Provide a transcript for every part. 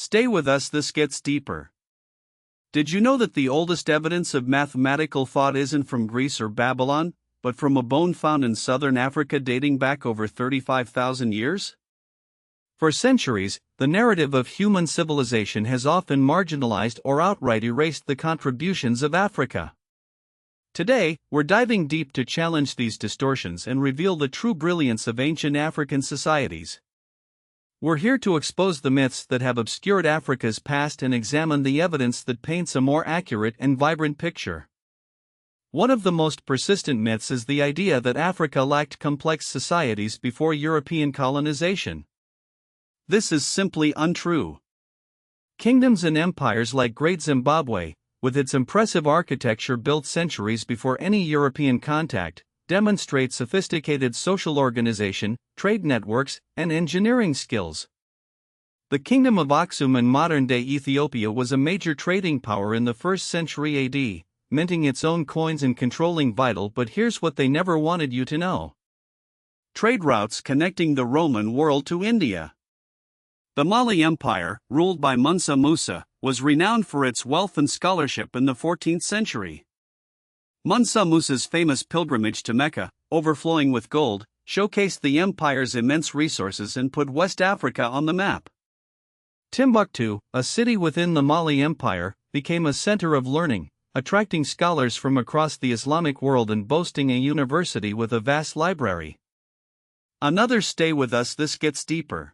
Stay with us, this gets deeper. Did you know that the oldest evidence of mathematical thought isn't from Greece or Babylon, but from a bone found in southern Africa dating back over 35,000 years? For centuries, the narrative of human civilization has often marginalized or outright erased the contributions of Africa. Today, we're diving deep to challenge these distortions and reveal the true brilliance of ancient African societies. We're here to expose the myths that have obscured Africa's past and examine the evidence that paints a more accurate and vibrant picture. One of the most persistent myths is the idea that Africa lacked complex societies before European colonization. This is simply untrue. Kingdoms and empires like Great Zimbabwe, with its impressive architecture built centuries before any European contact, demonstrate sophisticated social organization, trade networks, and engineering skills. The Kingdom of Aksum in modern-day Ethiopia was a major trading power in the 1st century AD, minting its own coins and controlling vital, but here's what they never wanted you to know. Trade routes connecting the Roman world to India. The Mali Empire, ruled by Mansa Musa, was renowned for its wealth and scholarship in the 14th century. Mansa Musa's famous pilgrimage to Mecca, overflowing with gold, showcased the empire's immense resources and put West Africa on the map. Timbuktu, a city within the Mali Empire, became a center of learning, attracting scholars from across the Islamic world and boasting a university with a vast library. Another stay with us, this gets deeper.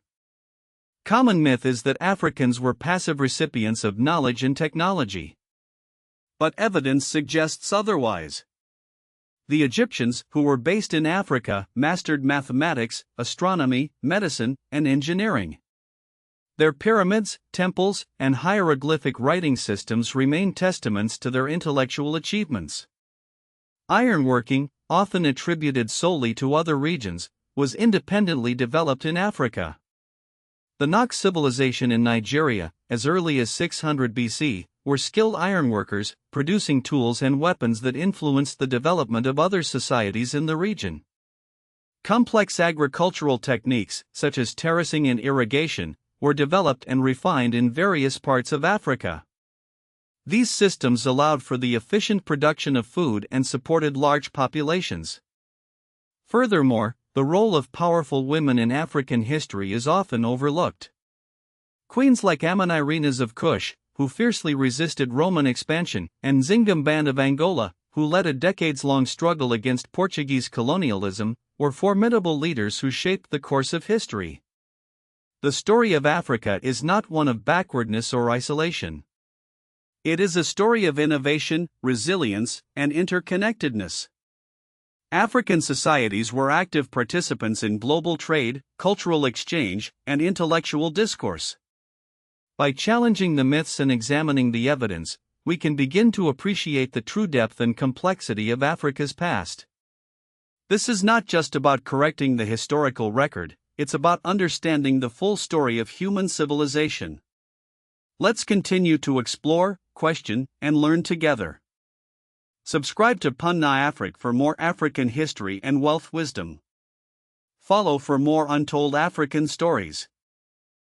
Common myth is that Africans were passive recipients of knowledge and technology. But evidence suggests otherwise. The Egyptians, who were based in Africa, mastered mathematics, astronomy, medicine, and engineering. Their pyramids, temples, and hieroglyphic writing systems remain testaments to their intellectual achievements. Ironworking, often attributed solely to other regions, was independently developed in Africa. The Nok civilization in Nigeria, as early as 600 BC, were skilled ironworkers, producing tools and weapons that influenced the development of other societies in the region. Complex agricultural techniques, such as terracing and irrigation, were developed and refined in various parts of Africa. These systems allowed for the efficient production of food and supported large populations. Furthermore, the role of powerful women in African history is often overlooked. Queens like Amanirenas of Kush, who fiercely resisted Roman expansion, and Zingamban of Angola, who led a decades-long struggle against Portuguese colonialism, were formidable leaders who shaped the course of history. The story of Africa is not one of backwardness or isolation. It is a story of innovation, resilience, and interconnectedness. African societies were active participants in global trade, cultural exchange, and intellectual discourse. By challenging the myths and examining the evidence, we can begin to appreciate the true depth and complexity of Africa's past. This is not just about correcting the historical record, it's about understanding the full story of human civilization. Let's continue to explore, question, and learn together. Subscribe to Punna Afrik for more African history and wealth wisdom. Follow for more untold African stories.